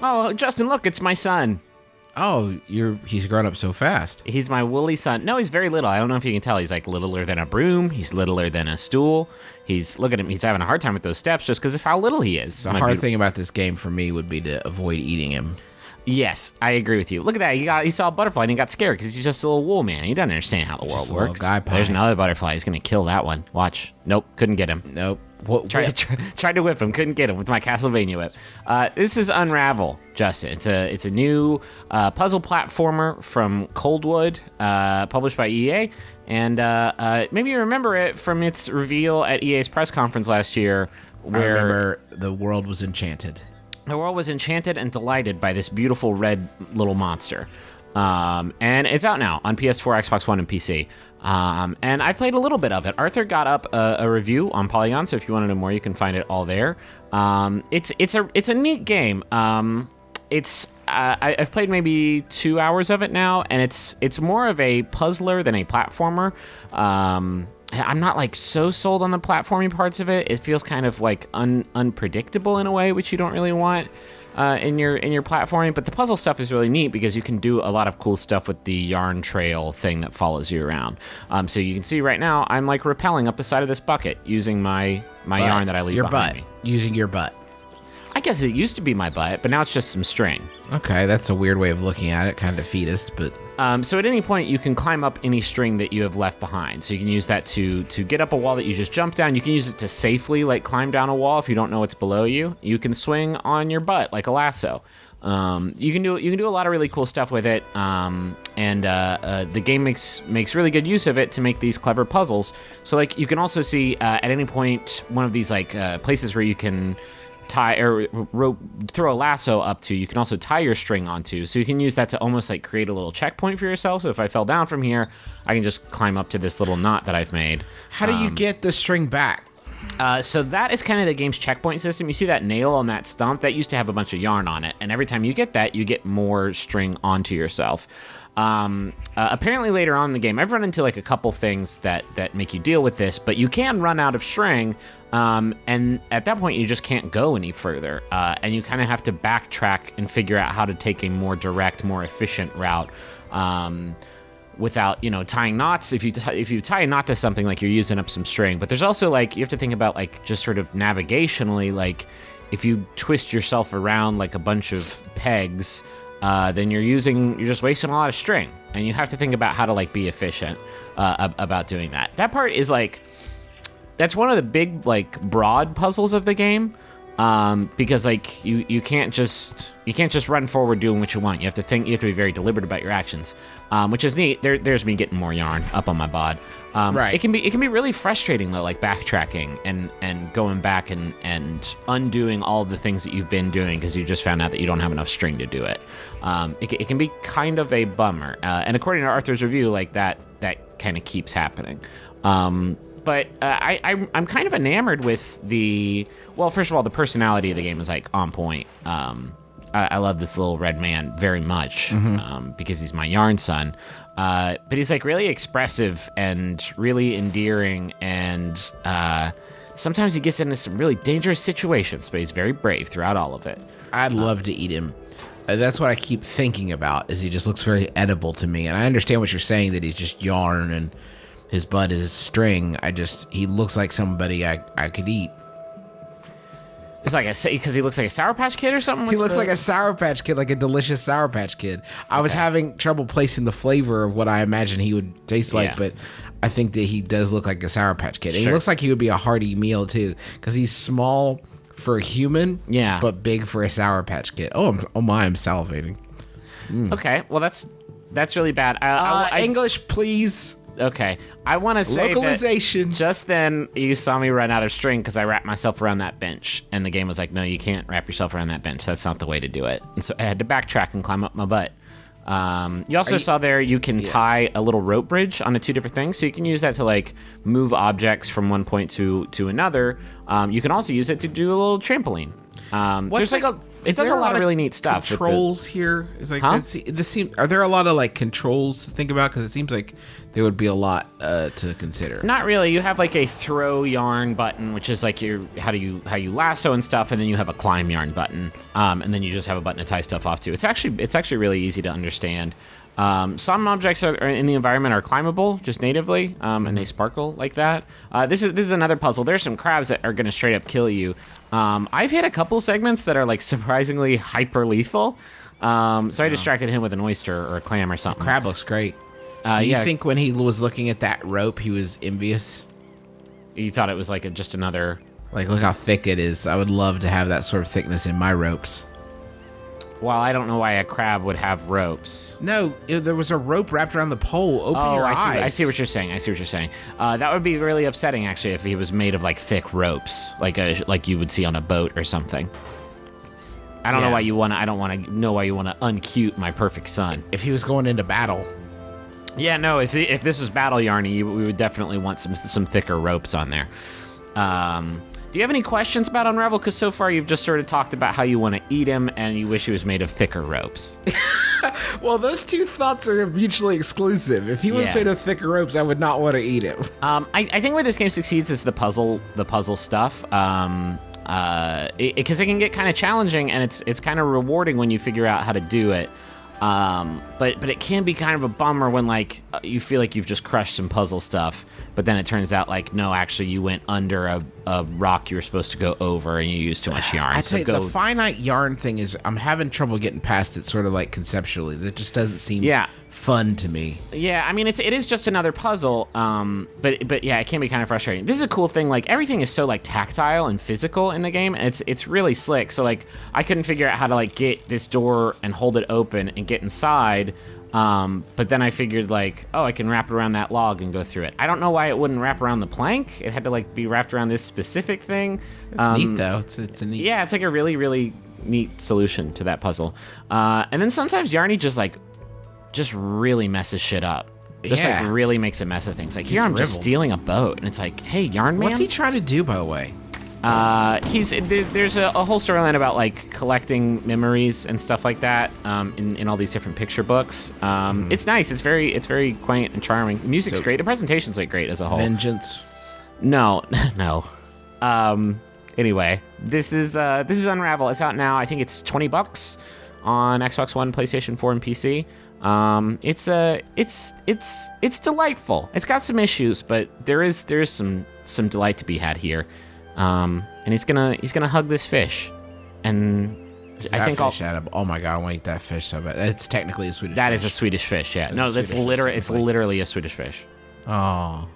Oh, Justin, look, it's my son. Oh, he's grown up so fast. He's my woolly son. No, he's very little. I don't know if you can tell. He's like littler than a broom. He's littler than a stool. Look at him. He's having a hard time with those steps just because of how little he is. The hard thing about this game for me would be to avoid eating him. Yes, I agree with you. Look at that. He saw a butterfly and he got scared because he's just a little wool man. He doesn't understand how the world works. There's another butterfly. He's going to kill that one. Watch. Nope, couldn't get him. Nope. Tried to whip him, couldn't get him with my Castlevania whip. This is Unravel, Justin. It's a new puzzle platformer from Coldwood, published by EA, and maybe you remember it from its reveal at EA's press conference last year, where I remember the world was enchanted. The world was enchanted and delighted by this beautiful red little monster. And it's out now on PS4, Xbox One, and PC. And I played a little bit of it. Arthur got up a review on Polygon, so if you want to know more, you can find it all there. It's a neat game. I've played maybe 2 hours of it now, and it's more of a puzzler than a platformer. I'm not like so sold on the platforming parts of it. It feels kind of like unpredictable in a way, which you don't really want in your platforming. But the puzzle stuff is really neat because you can do a lot of cool stuff with the yarn trail thing that follows you around. So you can see right now I'm like rappelling up the side of this bucket using my yarn that I leave behind me. Using your butt. I guess it used to be my butt, but now it's just some string. Okay, that's a weird way of looking at it, kind of fetus, but... So at any point, you can climb up any string that you have left behind. So you can use that to get up a wall that you just jumped down. You can use it to safely, like, climb down a wall if you don't know what's below you. You can swing on your butt like a lasso. You can do a lot of really cool stuff with it, and the game makes really good use of it to make these clever puzzles. So, like, you can also see at any point one of these, like, places where you can tie or throw a lasso up to, you can also tie your string onto, so you can use that to almost like create a little checkpoint for yourself. So if I fell down from here, I can just climb up to this little knot that I've made. How do you get the string back? So that is kind of the game's checkpoint system. You see that nail on that stump? That used to have a bunch of yarn on it, and every time you get that, you get more string onto yourself. Apparently later on in the game, I've run into like a couple things that make you deal with this, but you can run out of string, and at that point you just can't go any further, and you kind of have to backtrack and figure out how to take a more direct, more efficient route, without, tying knots. If you tie a knot to something, like, you're using up some string. But there's also, like, you have to think about, like, just sort of navigationally, like, if you twist yourself around like a bunch of pegs, then you're just wasting a lot of string, and you have to think about how to, like, be efficient about doing that. That part is, like, that's one of the big, like, broad puzzles of the game, because, like, you can't just run forward doing what you want. You have to think. You have to be very deliberate about your actions, which is neat. There's me getting more yarn up on my bod. Right. It can be really frustrating though, like backtracking and going back and undoing all of the things that you've been doing because you just found out that you don't have enough string to do it. It can be kind of a bummer. And according to Arthur's review, like that kind of keeps happening. But I'm kind of enamored with first of all, the personality of the game is like on point. I love this little red man very much, because he's my yarn son. But he's like really expressive and really endearing, and sometimes he gets into some really dangerous situations, but he's very brave throughout all of it. I'd love to eat him. That's what I keep thinking about, is he just looks very edible to me. And I understand what you're saying, that he's just yarn and his butt is string. He looks like somebody I could eat. It's like because he looks like a Sour Patch Kid or something? He looks like a Sour Patch Kid, like a delicious Sour Patch Kid. I was having trouble placing the flavor of what I imagine he would taste like, but I think that he does look like a Sour Patch Kid. And he looks like he would be a hearty meal, too, because he's small for a human, but big for a Sour Patch Kid. Oh my, I'm salivating. Okay, well, that's really bad. English, please. Okay, I want to say localization. That just then you saw me run out of string because I wrapped myself around that bench, and the game was like, no, you can't wrap yourself around that bench. That's not the way to do it. And so I had to backtrack and climb up my butt. You also saw there you can tie a little rope bridge onto two different things, so you can use that to like move objects from one point to another. You can also use it to do a little trampoline. it does a lot of really neat stuff. Controls here is like are there a lot of like controls to think about? Because it seems like there would be a lot to consider. Not really. You have like a throw yarn button, which is like how you lasso and stuff, and then you have a climb yarn button, and then you just have a button to tie stuff off to. It's actually really easy to understand. Some objects are in the environment are climbable just natively, and they sparkle like that. This is another puzzle. There's some crabs that are going to straight up kill you. I've hit a couple segments that are like surprisingly hyper lethal. So I distracted him with an oyster or a clam or something. Crab looks great. Do you think when he was looking at that rope, he was envious? You thought it was like just another... Like, look how thick it is. I would love to have that sort of thickness in my ropes. Well, I don't know why a crab would have ropes. No, there was a rope wrapped around the pole. Open your eyes. I see what you're saying. That would be really upsetting, actually, if he was made of like thick ropes, like you would see on a boat or something. I don't know why you want to. I don't want to know why you want to uncute my perfect son. If he was going into battle. Yeah, no. If this was Battle Yarny, we would definitely want some thicker ropes on there. Do you have any questions about Unravel? Because so far you've just sort of talked about how you want to eat him and you wish he was made of thicker ropes. Well, those two thoughts are mutually exclusive. If he was made of thicker ropes, I would not want to eat him. I think where this game succeeds is the puzzle stuff. Because it can get kind of challenging and it's kind of rewarding when you figure out how to do it. But it can be kind of a bummer when like you feel like you've just crushed some puzzle stuff, but then it turns out like no, actually you went under a rock you were supposed to go over and you used too much yarn. I'd say the finite yarn thing is I'm having trouble getting past it, sort of like conceptually. That just doesn't seem fun to me. Yeah, I mean it is just another puzzle. But yeah, it can be kind of frustrating. This is a cool thing. Like everything is so like tactile and physical in the game, and it's really slick. So like I couldn't figure out how to like get this door and hold it open and get inside. But then I figured like, oh, I can wrap it around that log and go through it. I don't know why it wouldn't wrap around the plank. It had to like be wrapped around this specific thing. It's neat though. It's a neat. Yeah, it's like a really, really neat solution to that puzzle. And then sometimes Yarny just really messes shit up. Just like really makes a mess of things. Like here I'm just stealing a boat and it's like, hey, Yarn Man. What's he trying to do, by the way? There's a whole storyline about like collecting memories and stuff like that in all these different picture books. It's nice. It's very quaint and charming. The music's great. The presentation's like great as a whole. Vengeance. No. Anyway, this is Unravel. It's out now. I think it's $20 on Xbox One, PlayStation 4, and PC. It's delightful. It's got some issues, but there is some delight to be had here. And he's gonna hug this fish, and I think oh my god, I want to eat that fish so bad. It's technically a Swedish fish. That is a Swedish fish, yeah. No, it's literally a Swedish fish. Oh.